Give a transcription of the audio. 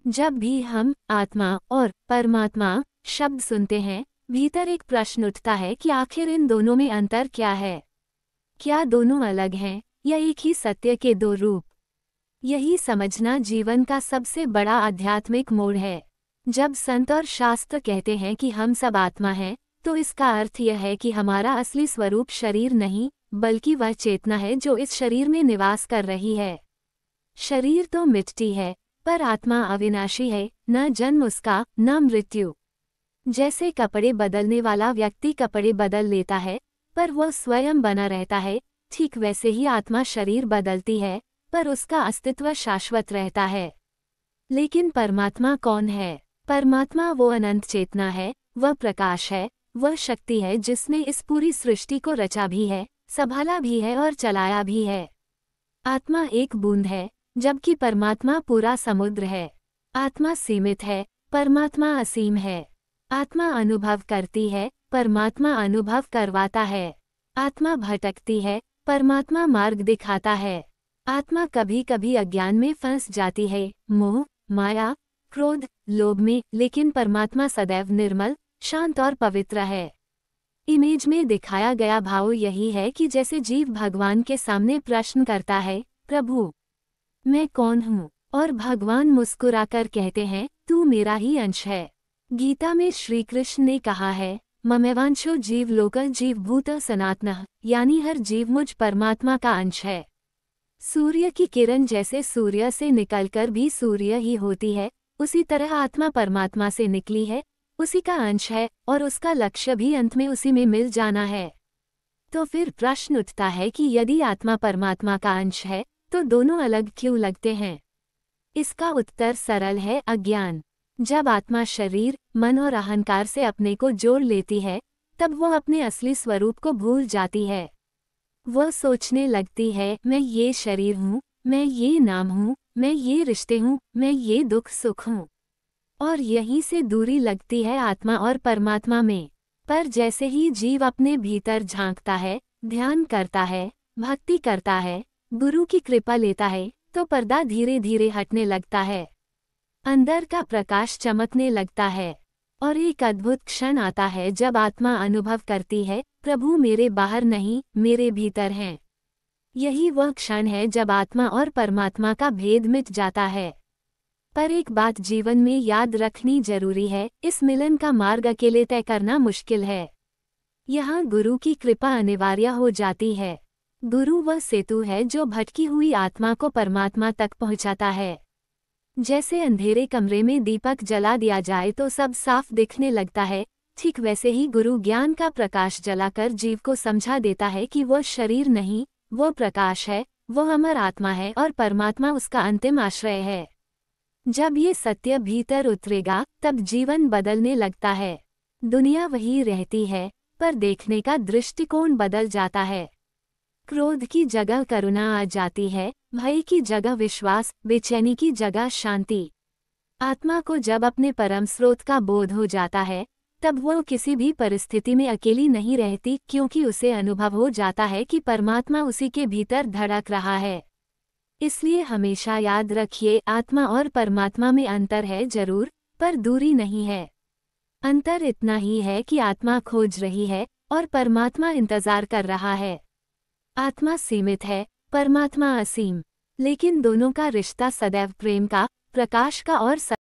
जब भी हम आत्मा और परमात्मा शब्द सुनते हैं, भीतर एक प्रश्न उठता है कि आखिर इन दोनों में अंतर क्या है। क्या दोनों अलग हैं या एक ही सत्य के दो रूप? यही समझना जीवन का सबसे बड़ा आध्यात्मिक मोड़ है। जब संत और शास्त्र कहते हैं कि हम सब आत्मा हैं, तो इसका अर्थ यह है कि हमारा असली स्वरूप शरीर नहीं, बल्कि वह चेतना है जो इस शरीर में निवास कर रही है। शरीर तो मिटती है, पर आत्मा अविनाशी है, न जन्म उसका, न मृत्यु। जैसे कपड़े बदलने वाला व्यक्ति कपड़े बदल लेता है, पर वह स्वयं बना रहता है, ठीक वैसे ही आत्मा शरीर बदलती है, पर उसका अस्तित्व शाश्वत रहता है। लेकिन परमात्मा कौन है? परमात्मा वो अनंत चेतना है, वह प्रकाश है, वह शक्ति है जिसने इस पूरी सृष्टि को रचा भी है, संभाला भी है और चलाया भी है। आत्मा एक बूंद है, जबकि परमात्मा पूरा समुद्र है। आत्मा सीमित है, परमात्मा असीम है। आत्मा अनुभव करती है, परमात्मा अनुभव करवाता है। आत्मा भटकती है, परमात्मा मार्ग दिखाता है। आत्मा कभी कभी अज्ञान में फंस जाती है, मोह, माया, क्रोध, लोभ में, लेकिन परमात्मा सदैव निर्मल, शांत और पवित्र है। इमेज में दिखाया गया भाव यही है कि जैसे जीव भगवान के सामने प्रश्न करता है, प्रभु मैं कौन हूँ? और भगवान मुस्कुराकर कहते हैं, तू मेरा ही अंश है। गीता में श्री कृष्ण ने कहा है, ममेवांशो जीव लोक जीव भूत सनातनः, यानी हर जीव मुझ परमात्मा का अंश है। सूर्य की किरण जैसे सूर्य से निकलकर भी सूर्य ही होती है, उसी तरह आत्मा परमात्मा से निकली है, उसी का अंश है और उसका लक्ष्य भी अंत में उसी में मिल जाना है। तो फिर प्रश्न उठता है कि यदि आत्मा परमात्मा का अंश है, तो दोनों अलग क्यों लगते हैं? इसका उत्तर सरल है, अज्ञान। जब आत्मा शरीर, मन और अहंकार से अपने को जोड़ लेती है, तब वह अपने असली स्वरूप को भूल जाती है। वह सोचने लगती है, मैं ये शरीर हूँ, मैं ये नाम हूँ, मैं ये रिश्ते हूँ, मैं ये दुख सुख हूँ। और यहीं से दूरी लगती है आत्मा और परमात्मा में। पर जैसे ही जीव अपने भीतर झांकता है, ध्यान करता है, भक्ति करता है, गुरु की कृपा लेता है, तो पर्दा धीरे धीरे हटने लगता है। अंदर का प्रकाश चमकने लगता है और एक अद्भुत क्षण आता है जब आत्मा अनुभव करती है, प्रभु मेरे बाहर नहीं, मेरे भीतर हैं। यही वह क्षण है जब आत्मा और परमात्मा का भेद मिट जाता है। पर एक बात जीवन में याद रखनी जरूरी है, इस मिलन का मार्ग अकेले तय करना मुश्किल है। यहाँ गुरु की कृपा अनिवार्य हो जाती है। गुरु वह सेतु है जो भटकी हुई आत्मा को परमात्मा तक पहुँचाता है। जैसे अंधेरे कमरे में दीपक जला दिया जाए तो सब साफ दिखने लगता है, ठीक वैसे ही गुरु ज्ञान का प्रकाश जलाकर जीव को समझा देता है कि वह शरीर नहीं, वो प्रकाश है, वह अमर आत्मा है और परमात्मा उसका अंतिम आश्रय है। जब ये सत्य भीतर उतरेगा, तब जीवन बदलने लगता है। दुनिया वही रहती है, पर देखने का दृष्टिकोण बदल जाता है। क्रोध की जगह करुणा आ जाती है, भय की जगह विश्वास, बेचैनी की जगह शांति। आत्मा को जब अपने परम स्रोत का बोध हो जाता है, तब वो किसी भी परिस्थिति में अकेली नहीं रहती, क्योंकि उसे अनुभव हो जाता है कि परमात्मा उसी के भीतर धड़क रहा है। इसलिए हमेशा याद रखिए, आत्मा और परमात्मा में अंतर है जरूर, पर दूरी नहीं है। अंतर इतना ही है कि आत्मा खोज रही है और परमात्मा इंतजार कर रहा है। आत्मा सीमित है, परमात्मा असीम, लेकिन दोनों का रिश्ता सदैव प्रेम का, प्रकाश का और